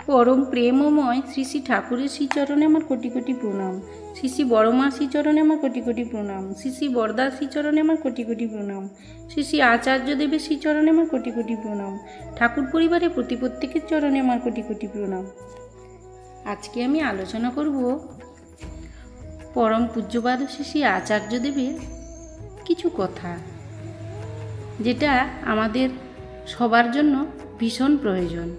परम प्रेममय श्री श्री ठाकुरेर श्रीचरणे आमार कोटि कोटि प्रणाम। श्री श्री बड़मा श्रीचरणे आमार कोटि कोटि प्रणाम। श्री श्री बरदा श्रीचरणे आमार कोटि कोटि प्रणाम। श्री श्री आचार्य देवेर श्रीचरणे आमार कोटि कोटि प्रणाम। ठाकुर परिवारेर प्रति प्रत्येकेर चरणे आमार कोटि कोटि प्रणाम। आजके आमि आलोचना करब परम पूज्यपाद श्री श्री आचार्य देवेर किछु कथा, जेटा आमादेर सबार जन्य भीषण प्रयोजन।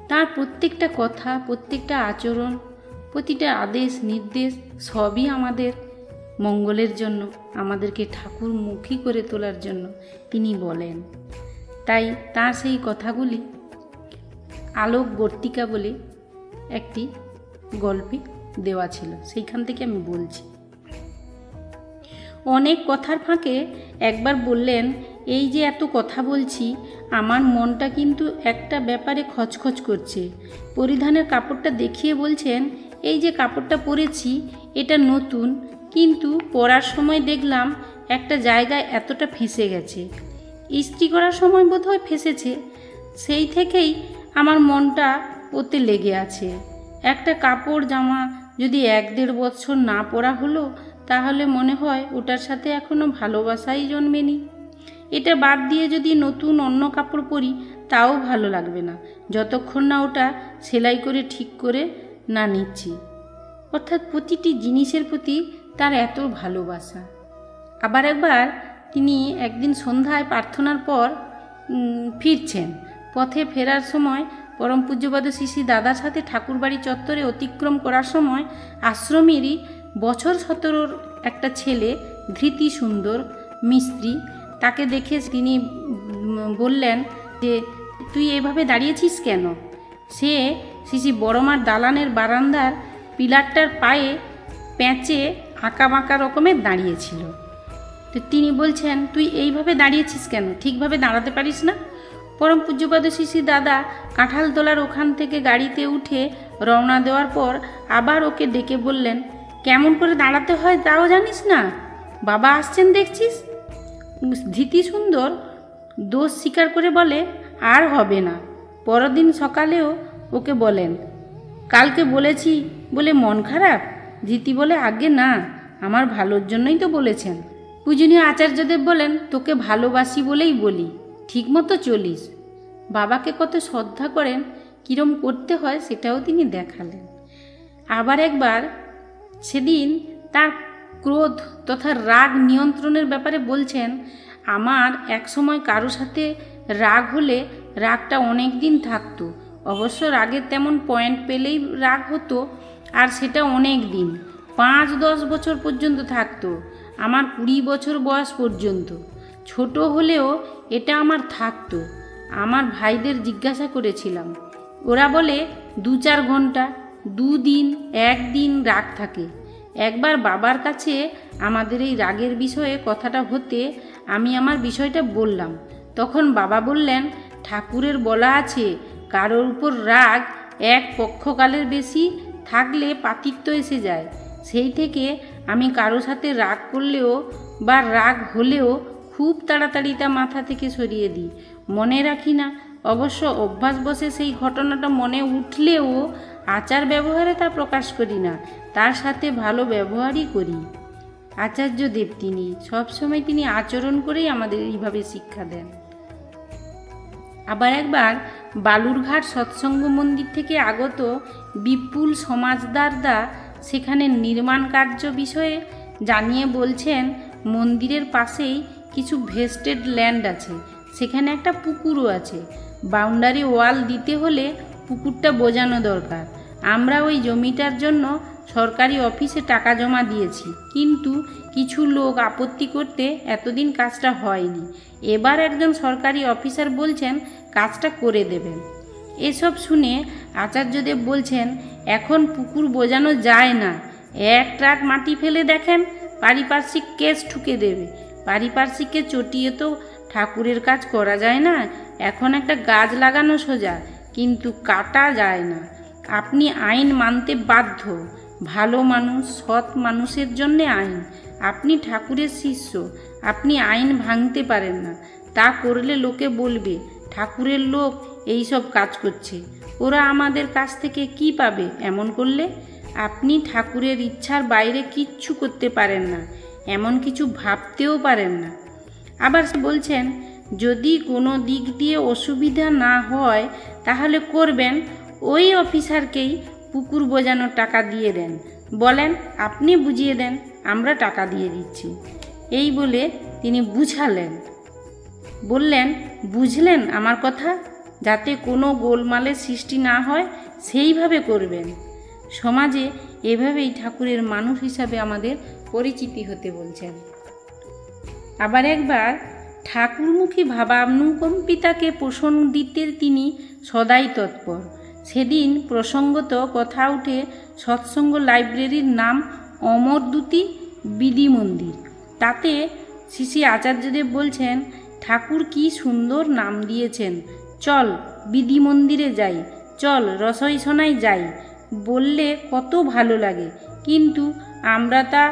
तार प्रत्येकटा कथा, प्रत्येकटा आचरण, प्रतिटा आदेश निर्देश सबई आमादेर मंगलेर जन्य, आमादेरके ठाकुरमुखी करे तोलार जन्य तिनि बोलेन। ताई तार सेई कथागुली आलोक बर्तिका बोले एकटी गल्पे देवा छिलो, सेइखान थेके आमि बोलछि। अनेक कथार फाँके एकबार बोललेन, এই যে এত কথা বলছি আমার মনটা কিন্তু একটা ব্যাপারে খচখচ করছে। পরিধানের কাপড়টা দেখিয়ে বলছেন, এই যে কাপড়টা পরেছি এটা নতুন, কিন্তু পরার সময় দেখলাম একটা জায়গায় এতটা ফেঁসে গেছে, ইস্ত্রি করার সময় বোধহয় ফেঁসেছে, সেই থেকেই আমার মনটা ওতে লেগে আছে। একটা কাপড় জামা যদি 1-1.5 বছর না পরা হলো তাহলে মনে হয় ওটার সাথে এখনো ভালোবাসাই জন্মেনি। এটা বাদ দিয়ে যদি নতুন অন্য কাপড় পরি তাও ভালো লাগবে না, যতক্ষণ না ওটা সেলাই করে ঠিক করে না নিচ্ছি। অর্থাৎ প্রতিটি জিনিসের প্রতি তার এত ভালোবাসা। আবার একবার তিনি একদিন সন্ধ্যায় প্রার্থনার পর ফিরছেন, পথে ফেরার সময় পরম পূজ্যপাদ শ্রী শ্রী দাদার সাথে ঠাকুরবাড়ি চত্বরে অতিক্রম করার সময় আশ্রমেরই বছর 17 একটা ছেলে, ধৃতি সুন্দর মিস্ত্রি, তাকে দেখে তিনি বললেন যে তুই এভাবে দাঁড়িয়েছিস কেন? সে শ্রী শ্রী বড়মার দালানের বারান্দার পিলারটার পায়ে প্যাঁচে আঁকা বাঁকা রকমের দাঁড়িয়েছিল। তো তিনি বলছেন, তুই এইভাবে দাঁড়িয়েছিস কেন, ঠিকভাবে দাঁড়াতে পারিস না? পরম পূজ্যপাদ শ্রী শ্রী দাদা কাঁঠালতলার ওখান থেকে গাড়িতে উঠে রওনা দেওয়ার পর আবার ওকে ডেকে বললেন, কেমন করে দাঁড়াতে হয় তাও জানিস না? বাবা আসছেন দেখছিস? ধৃতি সুন্দর দোষ স্বীকার করে বলে, আর হবে না। পরদিন সকালেও ওকে বলেন, কালকে বলেছি বলে মন খারাপ? ধৃতি বলে, আগে না, আমার ভালোর জন্যই তো বলেছেন। পূজনীয় আচার্যদেব বলেন, তোকে ভালোবাসি বলেই বলি, ঠিকমতো চলিস। বাবাকে কত শ্রদ্ধা করেন, কীরম করতে হয় সেটাও তিনি দেখালেন। আবার একবার সেদিন তার ক্রোধ তথা রাগ নিয়ন্ত্রণের ব্যাপারে বলছেন, আমার এক সময় কারো সাথে রাগ হলে রাগটা অনেক দিন থাকতো। অবশ্য রাগের তেমন পয়েন্ট পেলেই রাগ হতো, আর সেটা অনেক দিন, 5-10 বছর পর্যন্ত থাকতো। আমার 20 বছর বয়স পর্যন্ত ছোট হলেও এটা আমার থাকতো। আমার ভাইদের জিজ্ঞাসা করেছিলাম, ওরা বলে 2-4 ঘন্টা, 2 দিন, 1 দিন রাগ থাকে। একবার বাবার কাছে আমাদের এই রাগের বিষয়ে কথাটা হতে আমি আমার বিষয়টা বললাম। তখন বাবা বললেন, ঠাকুরের বলা আছে কারোর উপর রাগ এক পক্ষকালের বেশি থাকলে পাতিত্ব এসে যায়। সেই থেকে আমি কারো সাথে রাগ করলেও বা রাগ হলেও খুব তাড়াতাড়ি তা মাথা থেকে সরিয়ে দিই, মনে রাখি না। অবশ্য অভ্যাসবশে সেই ঘটনাটা মনে উঠলেও আচার ব্যবহারে তা প্রকাশ করি না, তার সাথে ভালো ব্যবহারই করি। আচার্যদেব তিনি সবসময় তিনি আচরণ করেই আমাদের এইভাবে শিক্ষা দেন। আবার একবার বালুরঘাট সৎসঙ্গ মন্দির থেকে আগত বিপুল সমাজদারদা সেখানে নির্মাণ কার্য বিষয়ে জানিয়ে বলছেন, মন্দিরের পাশেই কিছু ভেস্টেড ল্যান্ড আছে, সেখানে একটা পুকুরও আছে। বাউন্ডারি ওয়াল দিতে হলে পুকুরটা বোঝানো দরকার। আমরা ওই জমিটার জন্য সরকারি অফিসে টাকা জমা দিয়েছি, কিন্তু কিছু লোক আপত্তি করতে এতদিন কাজটা হয়নি। এবার একজন সরকারি অফিসার বলছেন কাজটা করে দেবেন। এসব শুনে আচার্যদেব বলছেন, এখন পুকুর বোঝানো যায় না, 1 ট্রাক মাটি ফেলে দেখেন, পারিপার্শ্বিক কেস ঠুকে দেবে। পারিপার্শ্বিককে চটিয়ে তো ঠাকুরের কাজ করা যায় না। এখন একটা গাছ লাগানো সোজা, কিন্তু কাটা যায় না। আপনি আইন মানতে বাধ্য। ভালো মানুষ, সৎ মানুষের জন্যে আইন। আপনি ঠাকুরের শিষ্য, আপনি আইন ভাঙতে পারেন না। তা করলে লোকে বলবে ঠাকুরের লোক এই সব কাজ করছে, ওরা আমাদের কাছ থেকে কি পাবে এমন করলে? আপনি ঠাকুরের ইচ্ছার বাইরে কিচ্ছু করতে পারেন না, এমন কিছু ভাবতেও পারেন না। আবার বলছেন যদি কোনো দিক দিয়ে অসুবিধা না হয় তাহলে করবেন, ওই অফিসারকেই পুকুর বোঝানোর টাকা দিয়ে দেন, বলেন আপনি বুঝিয়ে দেন, আমরা টাকা দিয়ে দিচ্ছি। এই বলে তিনি বুঝালেন, বললেন বুঝলেন আমার কথা, যাতে কোনো গোলমালের সৃষ্টি না হয় সেইভাবে করবেন। সমাজে এভাবেই ঠাকুরের মানুষ হিসাবে আমাদের পরিচিতি হতে বলছেন। আবার একবার ঠাকুরমুখী ভাবানুকম্পিতাকে পোষণ দিতে তিনি সদাই তৎপর। সেদিন প্রসঙ্গত কথা উঠে সৎসঙ্গ লাইব্রেরির নাম অমরদ্যুতি বিধি মন্দির। তাতে শ্রী আচার্যদেব বলছেন, ঠাকুর কি সুন্দর নাম দিয়েছেন, চল বিধি মন্দিরে যাই, চল রসইসোনায় যাই, বললে কত ভালো লাগে, কিন্তু আমরা তা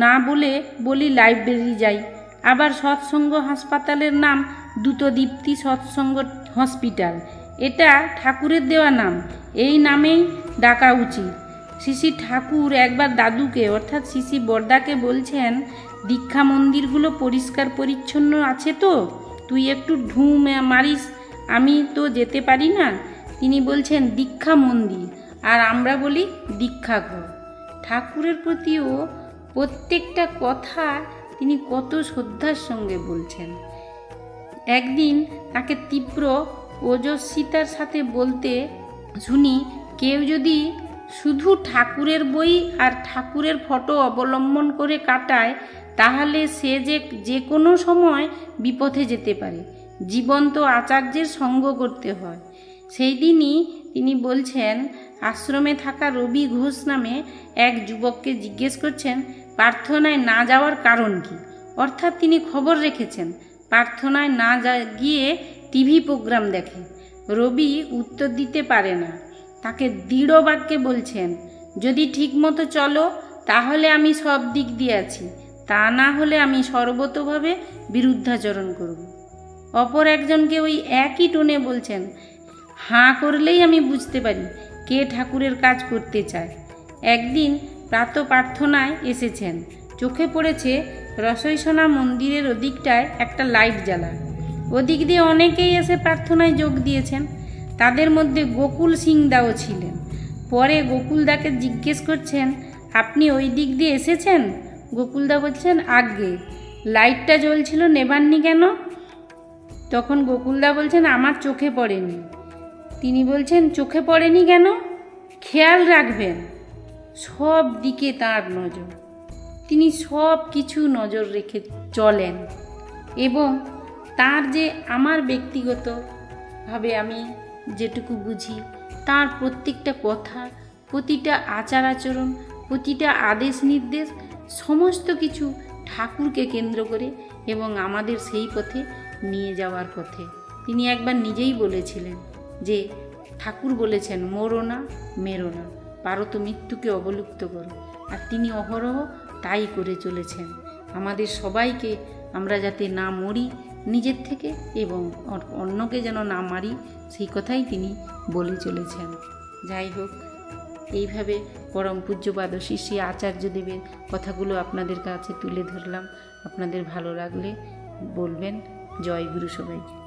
না বলে বলি লাইব্রেরি যাই। আবার সৎসঙ্গ হাসপাতালের নাম দ্রুতদীপ্তি সৎসঙ্গ হসপিটাল, এটা ঠাকুরের দেওয়া নাম, এই নামেই ডাকা উচিত। শ্রী ঠাকুর একবার দাদুকে অর্থাৎ শ্রী বরদাকে বলছেন, দীক্ষা মন্দিরগুলো পরিষ্কার পরিচ্ছন্ন আছে তো, তুই একটু ঢু মারিস, আমি তো যেতে পারি না। তিনি বলছেন দীক্ষা মন্দির, আর আমরা বলি দীক্ষাঘর। ঠাকুরের প্রতিও প্রত্যেকটা কথা তিনি কত শ্রদ্ধার সঙ্গে বলছেন। একদিন তাকে তীব্র ওজস্বিতার সাথে বলতে শুনি, কেউ যদি শুধু ঠাকুরের বই আর ঠাকুরের ফটো অবলম্বন করে কাটায় তাহলে সে যে কোনো সময় বিপথে যেতে পারে, জীবন্ত আচার্যের সঙ্গ করতে হয়। সেই দিনই তিনি বলছেন, আশ্রমে থাকা রবি ঘোষ নামে এক যুবককে জিজ্ঞেস করছেন প্রার্থনায় না যাওয়ার কারণ কি, অর্থাৎ তিনি খবর রেখেছেন প্রার্থনায় না গিয়ে টিভি প্রোগ্রাম দেখে। রবি উত্তর দিতে পারে না, তাকে দৃঢ় বাক্যে বলছেন, যদি ঠিকমতো চলো তাহলে আমি সব দিক দিয়ে আছি, তা না হলে আমি সর্বতোভাবে বিরুদ্ধাচরণ করব। অপর একজনকে ওই একই টোনে বলছেন, হাঁ করলেই আমি বুঝতে পারি কে ঠাকুরের কাজ করতে চায়। একদিন প্রাতঃ প্রার্থনায় এসেছেন, চোখে পড়েছে রসইসোনা মন্দিরের ওদিকটায় একটা লাইট জ্বালা, ওদিক দিয়ে অনেকেই এসে প্রার্থনায় যোগ দিয়েছেন, তাদের মধ্যে গোকুল সিংদাও ছিলেন। পরে গোকুলদাকে জিজ্ঞেস করছেন, আপনি ওই দিক দিয়ে এসেছেন? গোকুলদা বলছেন, আজ্ঞে, লাইটটা জ্বলছিল নেবাননি কেন? তখন গোকুলদা বলছেন, আমার চোখে পড়েনি। তিনি বলছেন, চোখে পড়েনি কেন? খেয়াল রাখবেন। সব দিকে তার নজর, তিনি সব কিছু নজর রেখে চলেন, এবং তার যে আমার ব্যক্তিগতভাবে আমি যেটুকু বুঝি, তার প্রত্যেকটা কথা, প্রতিটা আচার আচরণ, প্রতিটা আদেশ নির্দেশ, সমস্ত কিছু ঠাকুরকে কেন্দ্র করে এবং আমাদের সেই পথে নিয়ে যাওয়ার পথে। তিনি একবার নিজেই বলেছিলেন যে ঠাকুর বলেছেন, মরো না মেরো না, পারো তো মৃত্যুকে অবলুপ্ত করো, আর তিনি অহরহ তাই করে চলেছেন। আমাদের সবাইকে আমরা যাতে না মরি নিজের থেকে এবং অন্যকে যেন না মারি, সেই কথাই তিনি বলে চলেছেন। যাই হোক, এইভাবে পরম পূজ্যপাদ শ্রী আচার্যদেবের কথাগুলো আপনাদের কাছে তুলে ধরলাম। আপনাদের ভালো লাগলে বলবেন। জয় গুরু সবাইকে।